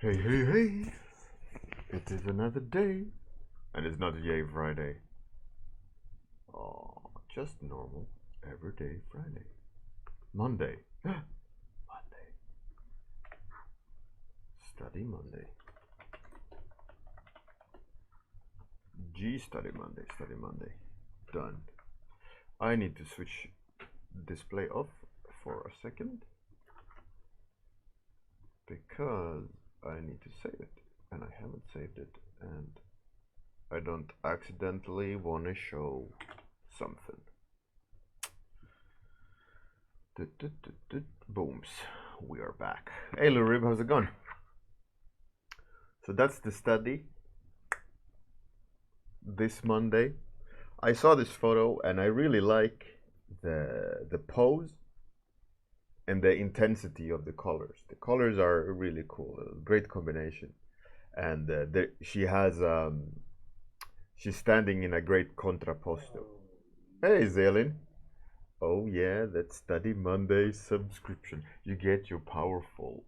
Hey, hey, hey! It is another day, and it's not Yay Friday. Oh, just normal, everyday Friday. Monday. Monday. Study Monday. Study Monday. Done. I need to switch display off for a second because I need to save it, and I haven't saved it, and I don't accidentally want to show something. Booms, we are back. Hey Lurib, how's it going? So that's the study this Monday. I saw this photo and I really like the pose and the intensity of the colors. The colors are really cool, a great combination. And she's standing in a great contrapposto. Hey Zelin. Oh yeah, that Study Monday subscription. You get your powerful,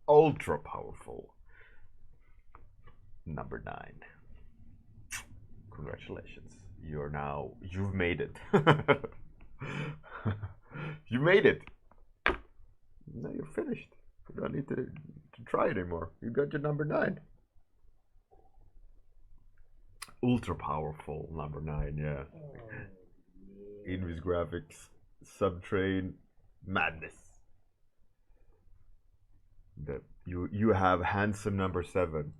ultra powerful number 9. Congratulations. You've made it. You made it. Now you're finished. You don't need to try anymore. You got your number 9. Ultra powerful number 9, yeah. Invis graphics, subtrain, madness. You have handsome number 7.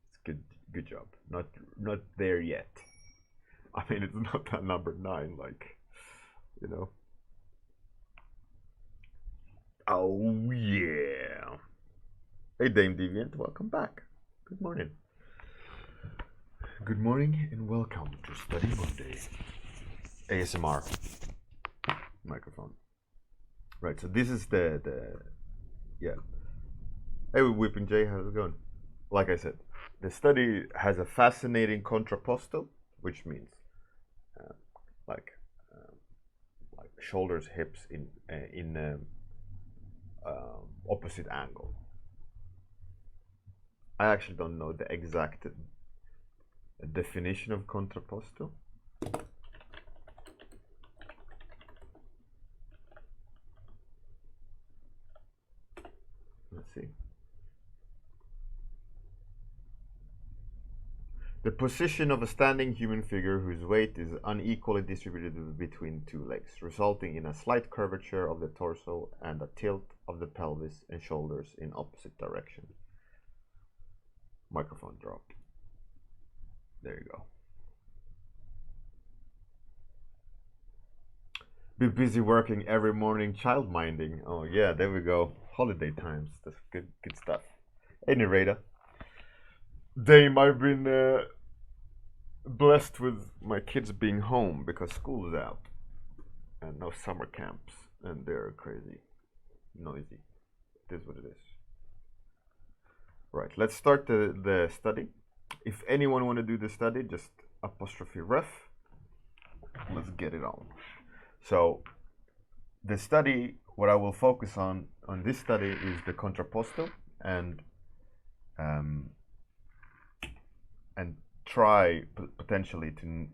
It's good job. Not there yet. I mean, it's not that number 9, like, you know. Oh yeah. Hey Dame Deviant, welcome back. Good morning. Good morning and welcome to Study Monday. ASMR microphone. Right, so this is the yeah. Hey Whipping J, how's it going? Like I said, the study has a fascinating contrapposto, which means like shoulders, hips in opposite angle. I actually don't know the exact definition of contrapposto. Let's see. The position of a standing human figure whose weight is unequally distributed between 2 legs, resulting in a slight curvature of the torso and a tilt of the pelvis and shoulders in opposite direction. Microphone dropped. There you go. Be busy working every morning, child minding. Oh yeah, there we go. Holiday times. That's good stuff. Hey Nereda. Dame, I've been blessed with my kids being home because school is out and no summer camps, and they're crazy noisy. It is what it is. Right, let's start the study. If anyone want to do the study, just apostrophe ref. Let's get it on. So the study, what I will focus on this study is the contrapposto and try potentially to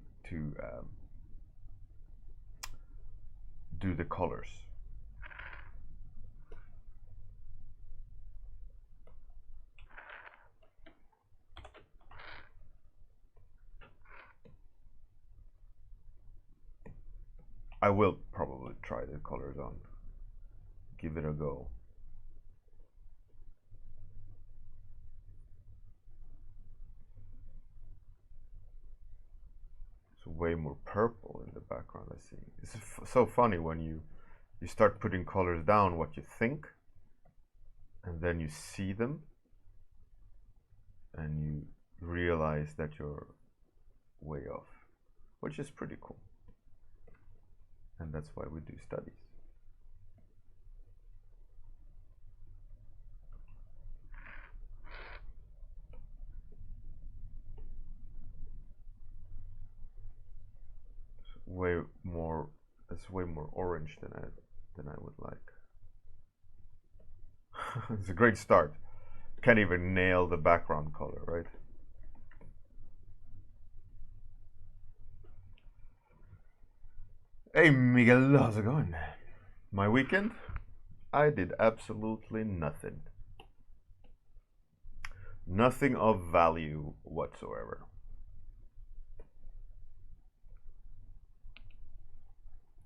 do the colors. I will probably try the colors on. Give it a go. It's way more purple in the background, I see. It's so funny when you start putting colors down what you think, and then you see them, and you realize that you're way off, which is pretty cool. And that's why we do studies. It's way more orange than I would like. It's a great start. can't even nail the background color, right? Hey Miguel, how's it going? My weekend? I did absolutely nothing. Nothing of value whatsoever.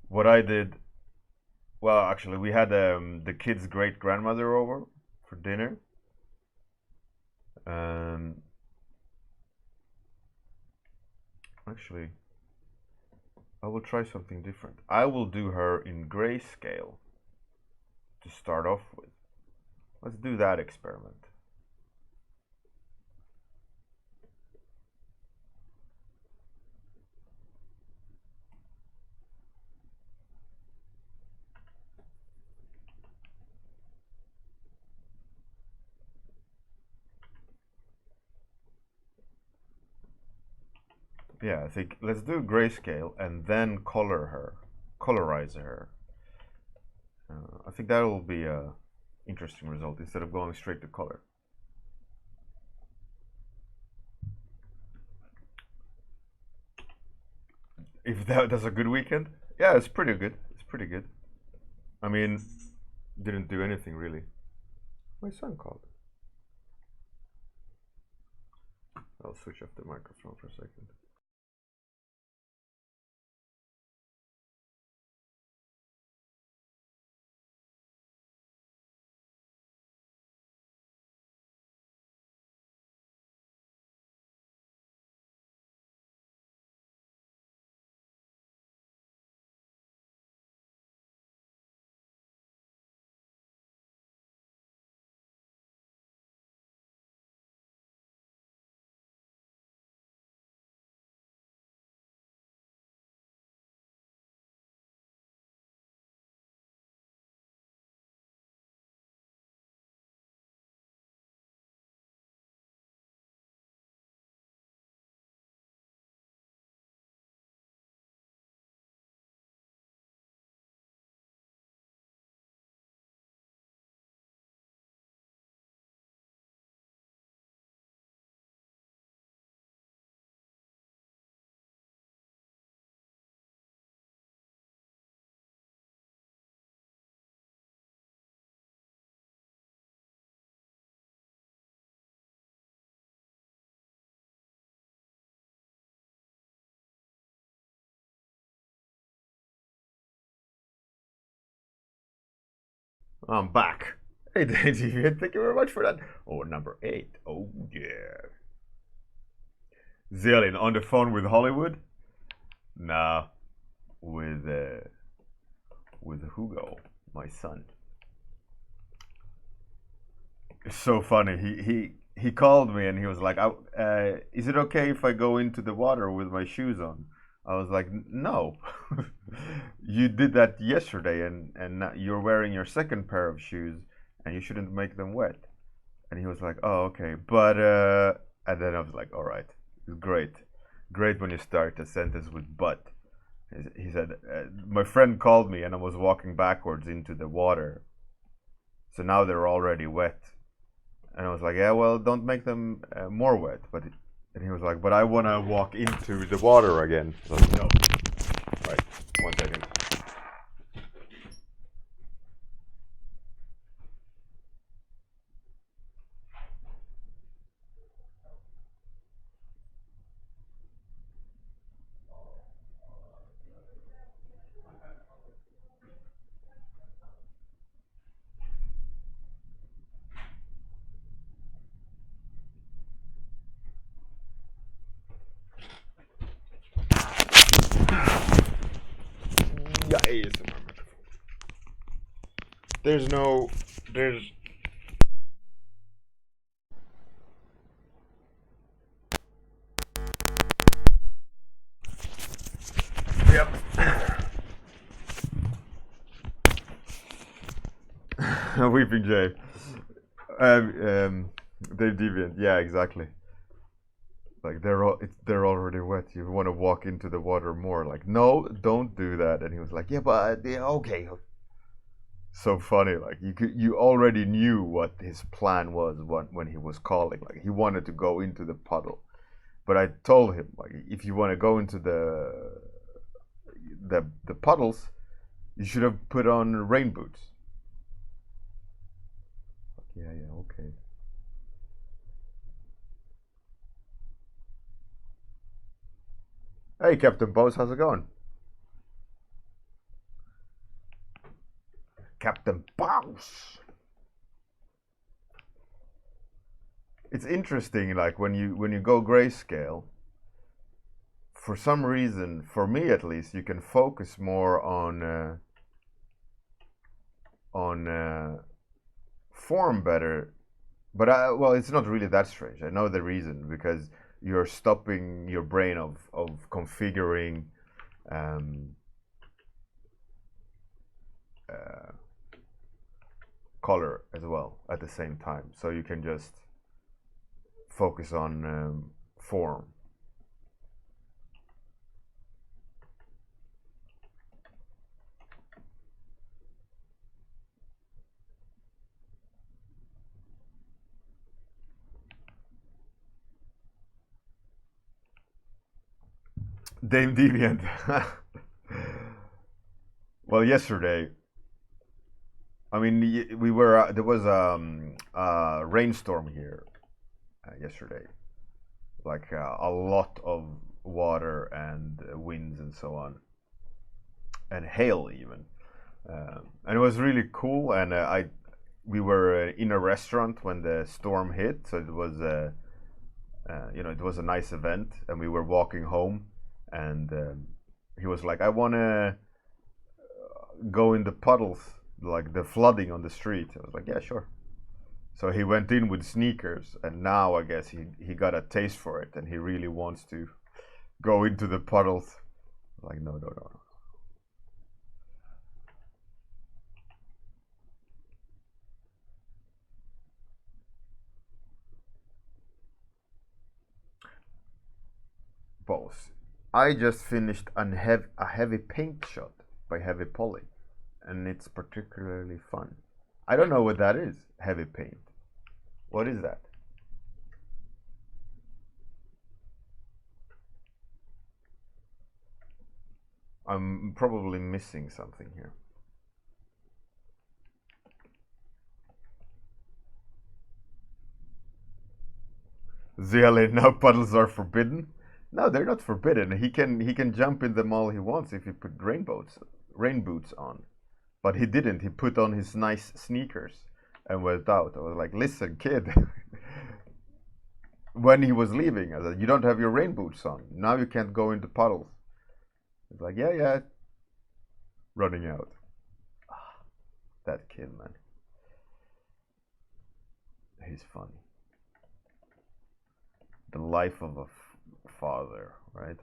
What I did, well, actually, we had the kid's great grandmother over for dinner. Um, Actually, I will try something different. I will do her in grayscale to start off with. Let's do that experiment. Yeah, I think let's do grayscale and then colorize her. I think that will be a interesting result instead of going straight to color. If that's a good weekend, yeah, it's pretty good. It's pretty good. I mean, didn't do anything really. My son called. I'll switch off the microphone for a second. I'm back. Hey, thank you very much for that. Oh, number 8. Oh, yeah. Zillion on the phone with Hollywood? Nah, with Hugo, my son. It's so funny. He called me and he was like, "Is it okay if I go into the water with my shoes on?" I was like, "No, you did that yesterday, and now you're wearing your second pair of shoes, and you shouldn't make them wet." And he was like, "Oh, okay," but and then I was like, "All right, great, great when you start a sentence with but." He said, "My friend called me, and I was walking backwards into the water, so now they're already wet." And I was like, "Yeah, well, don't make them more wet." And he was like, "But I want to walk into the water again." So, no. Right. 1 second. Yeah, ASMR microphone. There's. Yep. Weeping Jay. Dave Deviant. Yeah, exactly. Like they're already wet. You want to walk into the water more. Like, no, don't do that. And he was like, "Yeah, but yeah, okay." so funny. Like you already knew what his plan was when he was calling. Like he wanted to go into the puddle, but I told him like if you want to go into the puddles, you should have put on rain boots. Yeah, okay. Hey, Captain Bose, how's it going? Captain Bose. It's interesting, like when you go grayscale. For some reason, for me at least, you can focus more on form better. But well, it's not really that strange. I know the reason because you're stopping your brain of configuring um, uh, color as well at the same time, so you can just focus on form. Dame Deviant. Well, yesterday, I mean, we were there was a rainstorm here yesterday, like a lot of water and winds and so on, and hail even, and it was really cool. And we were in a restaurant when the storm hit, so it was it was a nice event, and we were walking home, and he was like, "I want to go in the puddles, like the flooding on the street." I was like, "Yeah, sure." So he went in with sneakers, and now I guess he got a taste for it, and he really wants to go into the puddles. Like, no, no, no. Both. I just finished a heavy paint shot by Heavy Poly, and it's particularly fun. I don't know what that is, heavy paint. What is that? I'm probably missing something here. Zealot, now puddles are forbidden. No, they're not forbidden. He can jump in them all he wants if he put rain boots on. But he didn't. He put on his nice sneakers and went out. I was like, listen, kid. When he was leaving, I said, you don't have your rain boots on. Now you can't go into puddles. He's like, yeah, yeah. Running out. That kid, man. He's funny. The life of a father, right?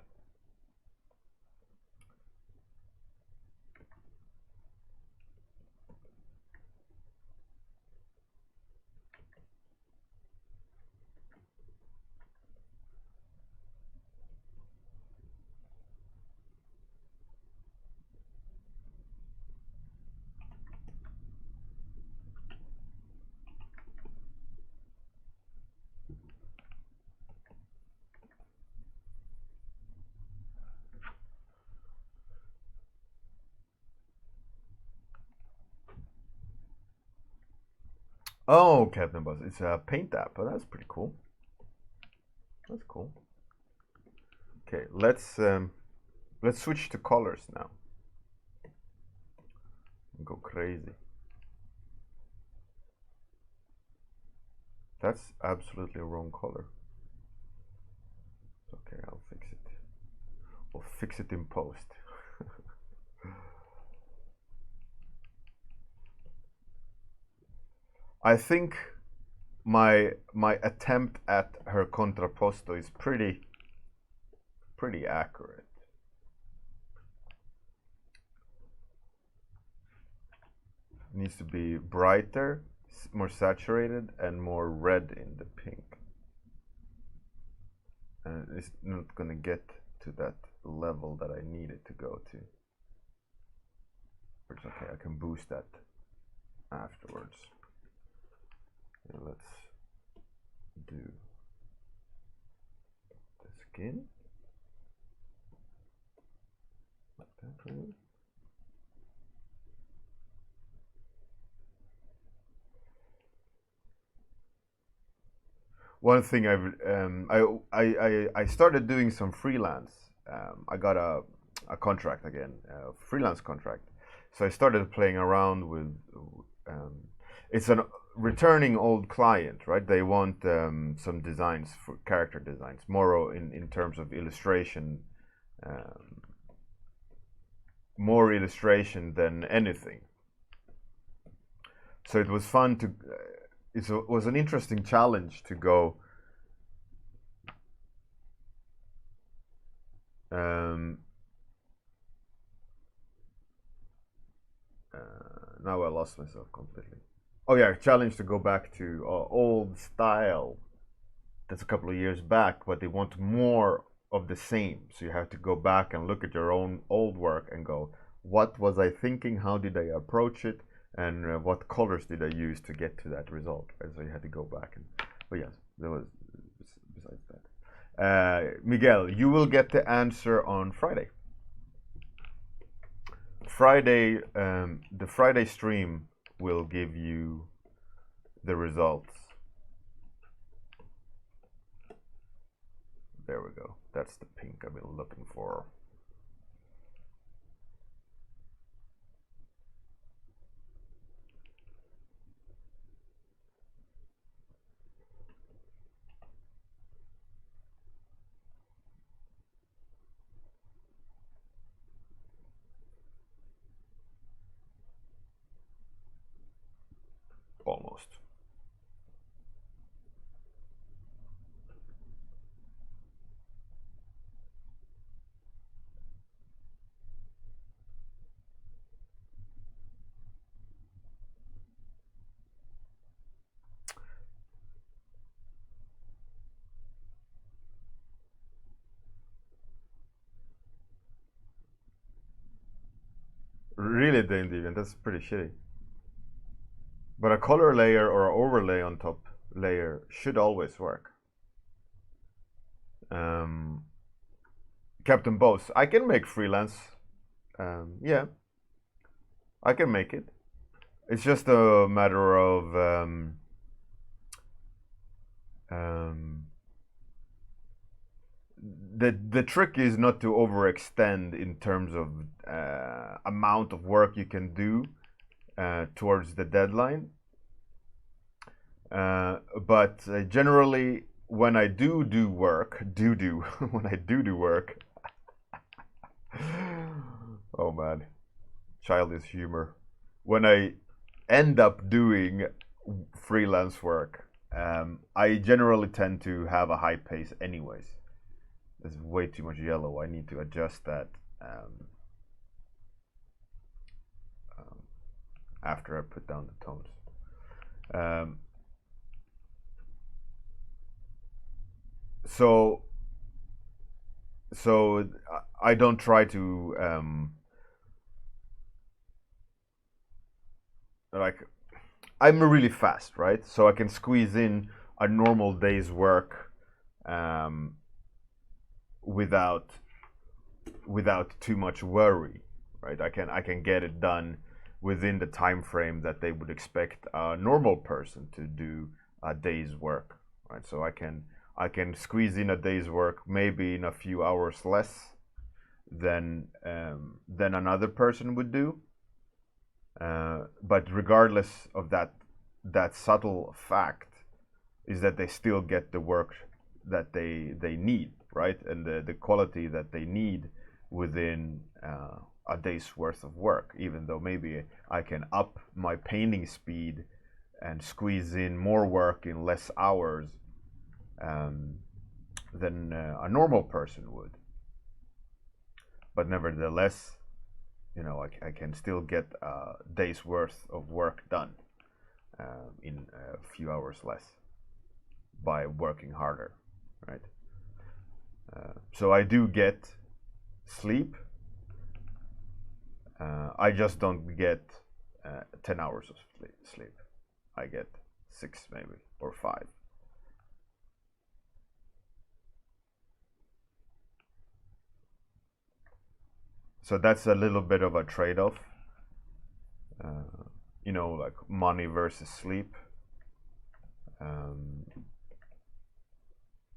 Oh, Captain Buzz. It's a paint app. Oh, that's pretty cool. That's cool. Okay, let's switch to colors now. Go crazy. That's absolutely wrong color. Okay, I'll fix it. We'll fix it in post. I think my attempt at her contrapposto is pretty accurate. It needs to be brighter, more saturated, and more red in the pink. And it's not gonna get to that level that I need it to go to. But it's okay, I can boost that afterwards. And let's do the skin. Like that, really. One thing I started doing some freelance. I got a contract again, a freelance contract. So I started playing around with. It's a returning old client, right? They want some designs for character designs, more in terms of illustration, more illustration than anything. So it was fun to. It was an interesting challenge to go. Now I lost myself completely. Oh yeah, challenge to go back to old style. That's a couple of years back, but they want more of the same. So you have to go back and look at your own old work and go, what was I thinking? How did I approach it? And what colors did I use to get to that result? And so you had to go back and. But yes, there was besides that. Miguel, you will get the answer on Friday. Friday, the Friday stream will give you the results. There we go. That's the pink I've been looking for. Almost. Really didn't even. That's pretty shitty. But a color layer or an overlay on top layer should always work. Captain Boss, I can make freelance. Yeah, I can make it. It's just a matter of the trick is not to overextend in terms of amount of work you can do towards the deadline. But generally, when I do work, when I do work, oh man, childish humor. When I end up doing freelance work, I generally tend to have a high pace anyways. There's way too much yellow. I need to adjust that after I put down the tones. So I don't try to like I'm really fast, right? So I can squeeze in a normal day's work without too much worry, right? I can get it done within the time frame that they would expect a normal person to do a day's work, right? So I can squeeze in a day's work maybe in a few hours less than another person would do. But regardless of that subtle fact is that they still get the work that they need, right? And the quality that they need within a day's worth of work, even though maybe I can up my painting speed and squeeze in more work in less hours than a normal person would. But nevertheless, you know, I can still get a day's worth of work done in a few hours less by working harder, right? So I do get sleep. I just don't get 10 hours of sleep. I get 6 maybe or 5. So that's a little bit of a trade-off. Like money versus sleep.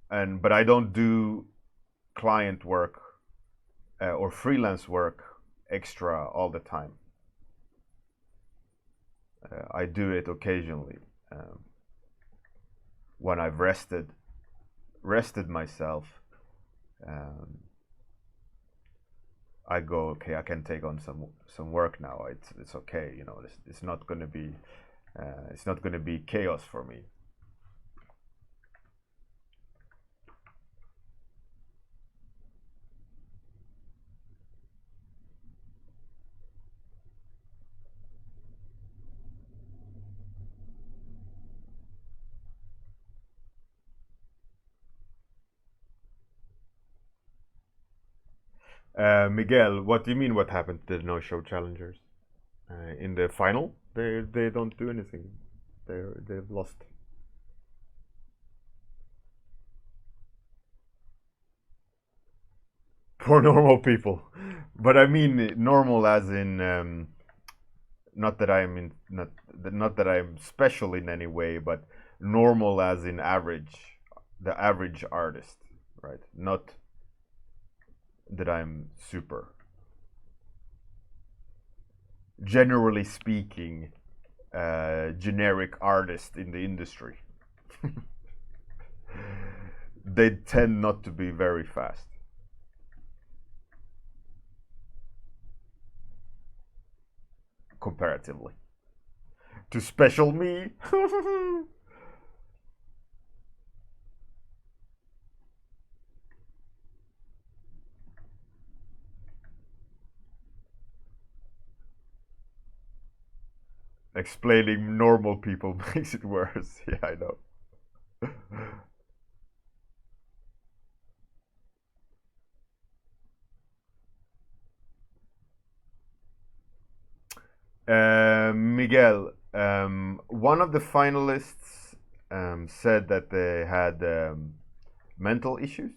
But I don't do client work or freelance work extra all the time. I do it occasionally when I've rested myself. I go, okay, I can take on some work now. It's okay, it's not going to be chaos for me. Miguel, what do you mean? What happened to the no-show challengers? In the final, they don't do anything. They've lost. For normal people, but I mean normal as in not that I'm in not that I'm special in any way, but normal as in average, the average artist, right? Not that I'm super. Generally speaking, generic artist in the industry. They tend not to be very fast. Comparatively. To special me. Explaining normal people makes it worse. Yeah, I know. Miguel, one of the finalists said that they had mental issues,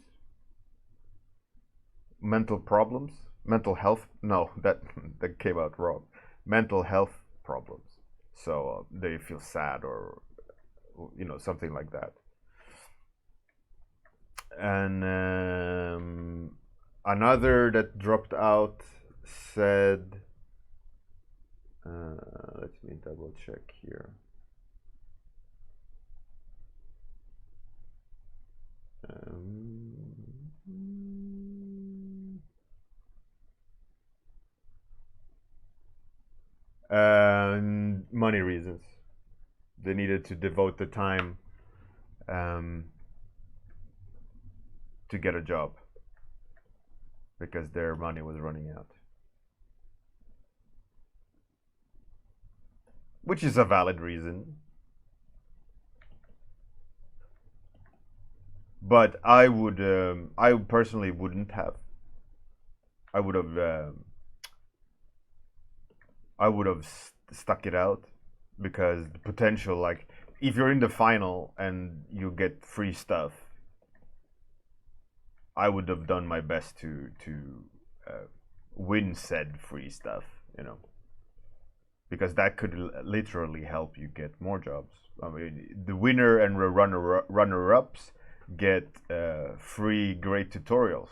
mental problems, mental health. No, that came out wrong. Mental health problems. So they feel sad or something like that. And another that dropped out said, let me double check here. Money reasons. They needed to devote the time to get a job because their money was running out. Which is a valid reason. But I personally wouldn't have. I would have stuck it out because the potential, like, if you're in the final and you get free stuff, I would have done my best to win said free stuff, because that could literally help you get more jobs. I mean, the winner and runner-ups get free great tutorials,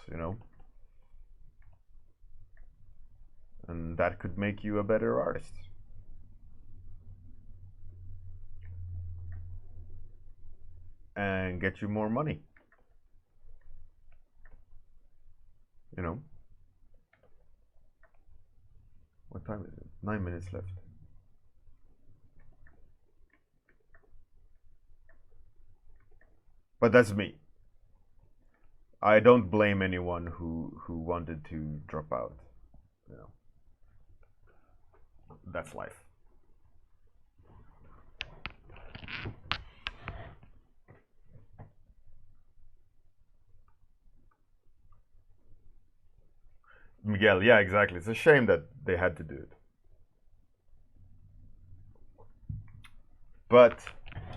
and that could make you a better artist. And get you more money. What time is it? 9 minutes left. But that's me. I don't blame anyone who wanted to drop out. That's life. Miguel, yeah, exactly. It's a shame that they had to do it. But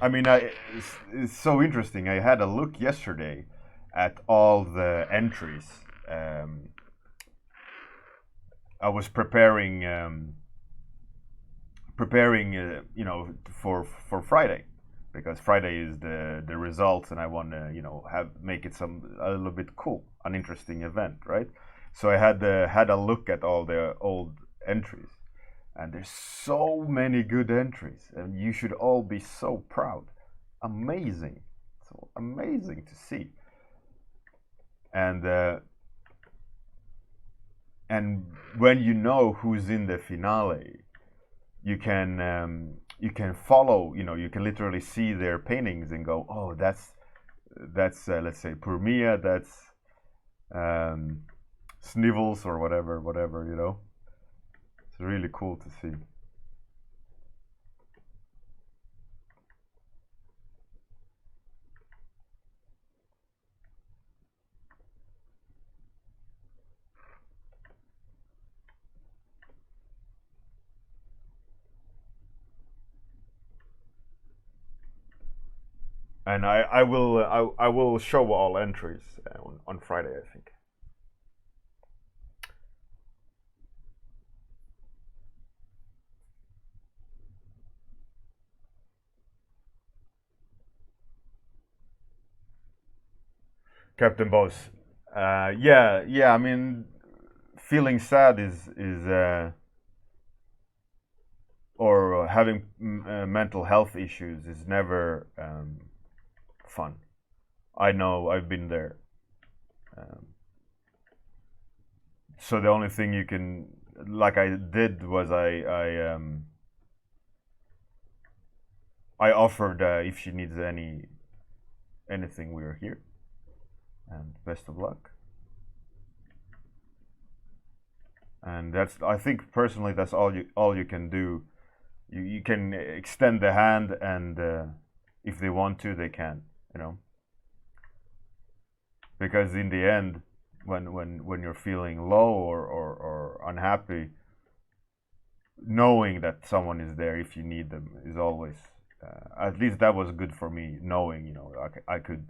I mean, it's so interesting. I had a look yesterday at all the entries. Um, I was preparing, for Friday, because Friday is the results, and I want to, have make it a little bit cool, an interesting event, right? So I had a look at all the old entries, and there's so many good entries, and you should all be so proud. Amazing, so amazing to see, and and when you know who's in the finale, you can follow. You can literally see their paintings and go, oh, that's let's say Purmia, that's um, Snivels or whatever. It's really cool to see. And I will show all entries on Friday, I think. Captain Boss. Yeah. I mean, feeling sad is or having mental health issues is never fun. I know, I've been there. Um, so the only thing you can, like I did, was I offered, if she needs anything, we're here, and best of luck. And that's, I think personally, that's all you can do. You can extend the hand, and if they want to, they can. You know, because in the end, when you're feeling low or unhappy, knowing that someone is there if you need them is always, at least that was good for me, knowing, I could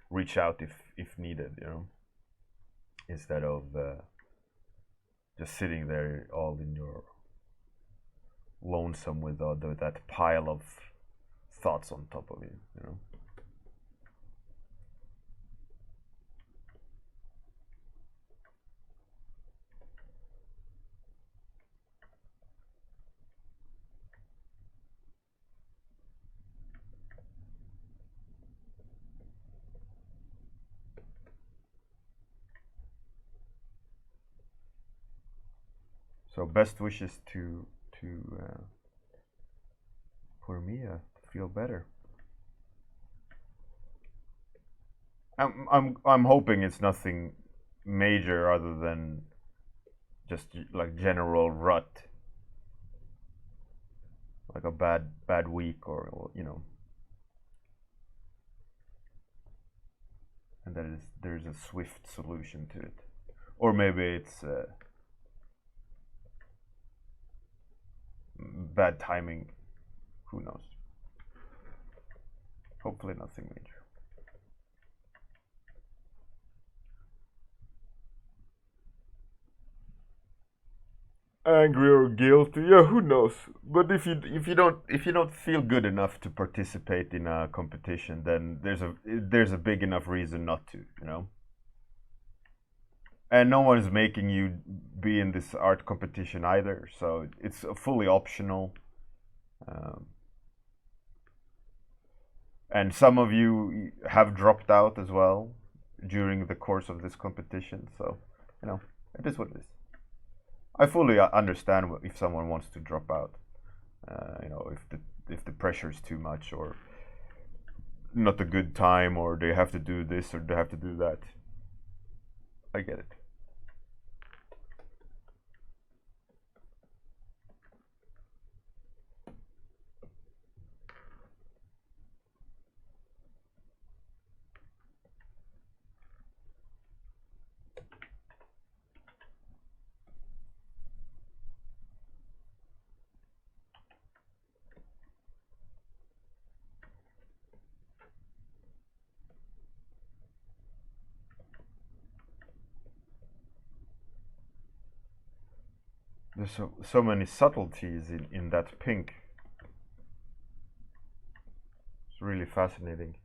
reach out if needed, instead of just sitting there all in your lonesome with that pile of thoughts on top of you. So best wishes to for Mia to feel better. I'm hoping it's nothing major other than just like general rut, like a bad week, or and there's a swift solution to it, or maybe it's bad timing. Who knows? Hopefully nothing major. Angry or guilty, yeah, who knows? But if you don't feel good enough to participate in a competition, then there's a big enough reason not to. And no one is making you be in this art competition either, so it's fully optional. Um, and some of you have dropped out as well during the course of this competition, so it is what it is. I fully understand if someone wants to drop out. If the pressure is too much, or not a good time, or they have to do this or they have to do that. I get it. There's so many subtleties in that pink. It's really fascinating.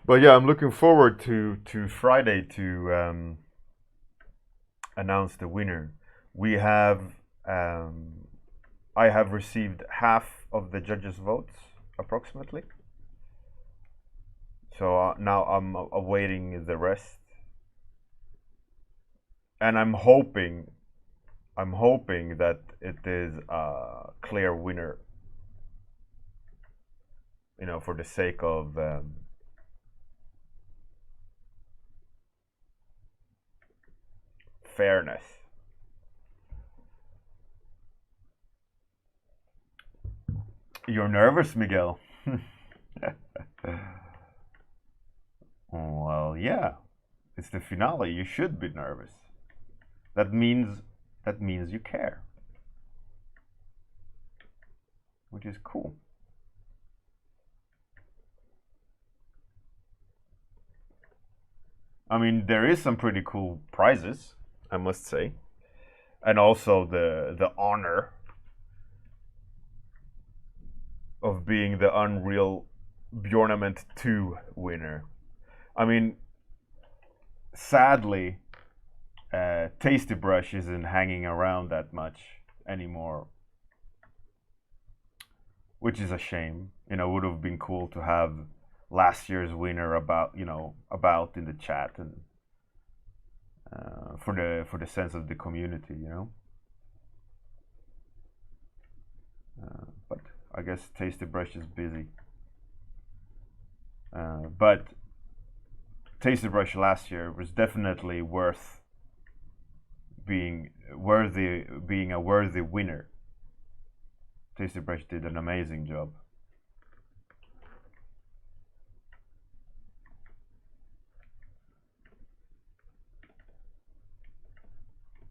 But yeah, I'm looking forward to Friday to announce the winner. We have I have received half of the judges' votes approximately. So now I'm awaiting the rest, and I'm hoping that it is a clear winner. You know, for the sake of fairness. You're nervous, Miguel? Well, yeah. It's the finale. You should be nervous. That means you care, which is cool. I mean, there is some pretty cool prizes, I must say, and also the honor of being the Unreal Bjornament 2 winner. I mean, sadly, Tasty Brush isn't hanging around that much anymore, which is a shame. You know, it would have been cool to have last year's winner about in the chat, and for the sense of the community, you know. But I guess Tasty Brush is busy. But Tasty Brush last year was definitely being a worthy winner. Tasty Brush did an amazing job.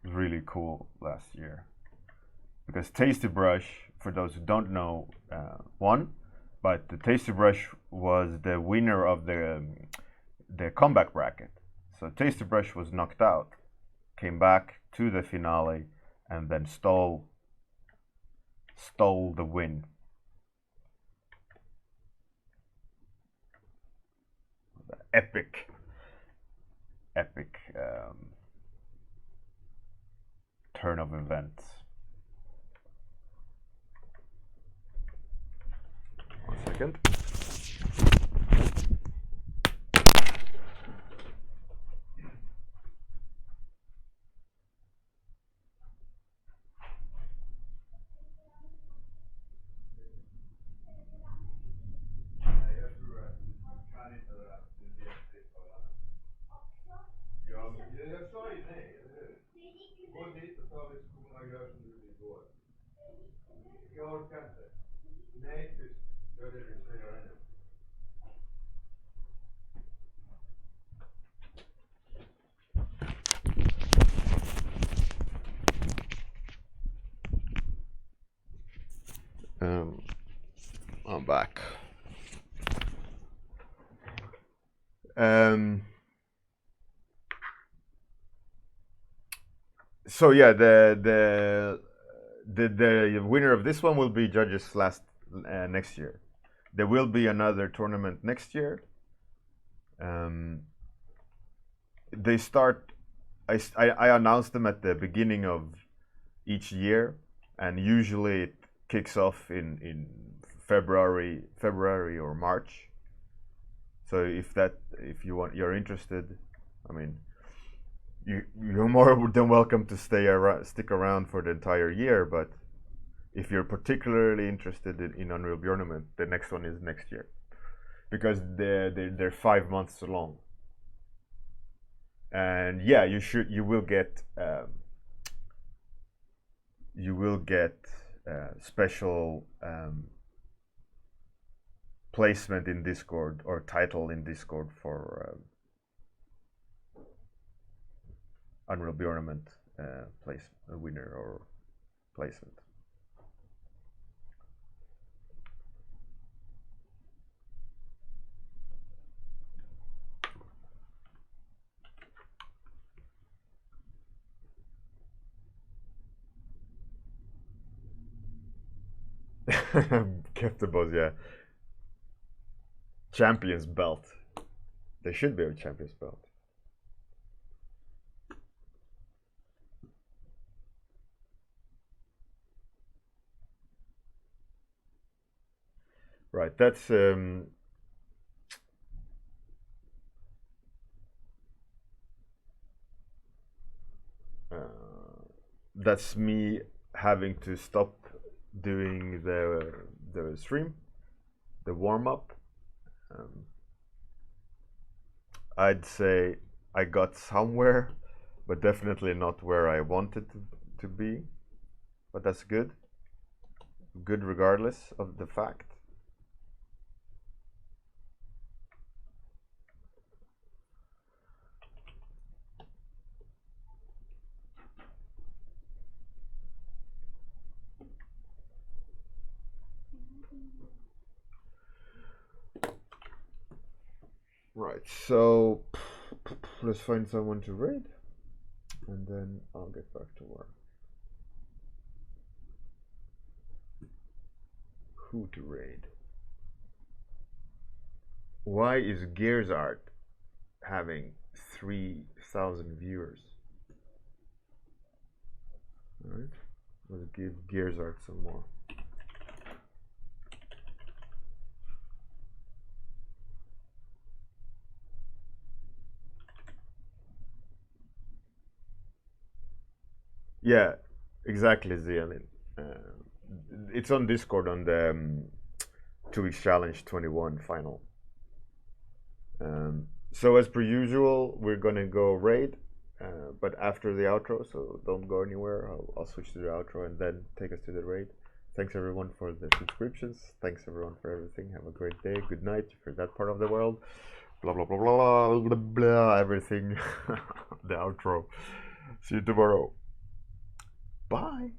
It was really cool last year because Tasty Brush, for those who don't know, won, but the Tasty Brush was the winner of the comeback bracket. So Tasty Brush was knocked out, came back to the finale, and then stole the win. The epic turn of events. One second. Jag sa ju nej, eller hur? Gå dit och ta lite så många gör som du vill gå. Jag orkar inte. Nej, tyst. Gör det du ska göra nu. I'm back. So yeah, the winner of this one will be judges next year. There will be another tournament next year. They start. I announce them at the beginning of each year, and usually it kicks off in February or March. So if you're interested, I mean, you're more than welcome to stick around for the entire year. But if you're particularly interested in Unreal Bjornament, the next one is next year, because they're 5 months long. And yeah, you will get special placement in Discord or title in Discord for Unreal Bjornament winner or placement. Kept the boss, yeah. Champions belt. They should be a champions belt. Right, that's me having to stop doing the stream, the warm up. I'd say I got somewhere, but definitely not where I wanted to be. But that's good. Good regardless of the fact. Right, so let's find someone to raid, and then I'll get back to work. Who to raid? Why is Gears Art having 3,000 viewers? Alright, let's give Gears Art some more. Yeah, exactly, Zialin. It's on Discord on the 2 weeks challenge 21 final. So as per usual, we're gonna go raid, but after the outro, so don't go anywhere. I'll switch to the outro and then take us to the raid. Thanks everyone for the subscriptions. Thanks everyone for everything. Have a great day. Good night for that part of the world. Blah blah blah blah blah blah. Everything. The outro. See you tomorrow. Bye.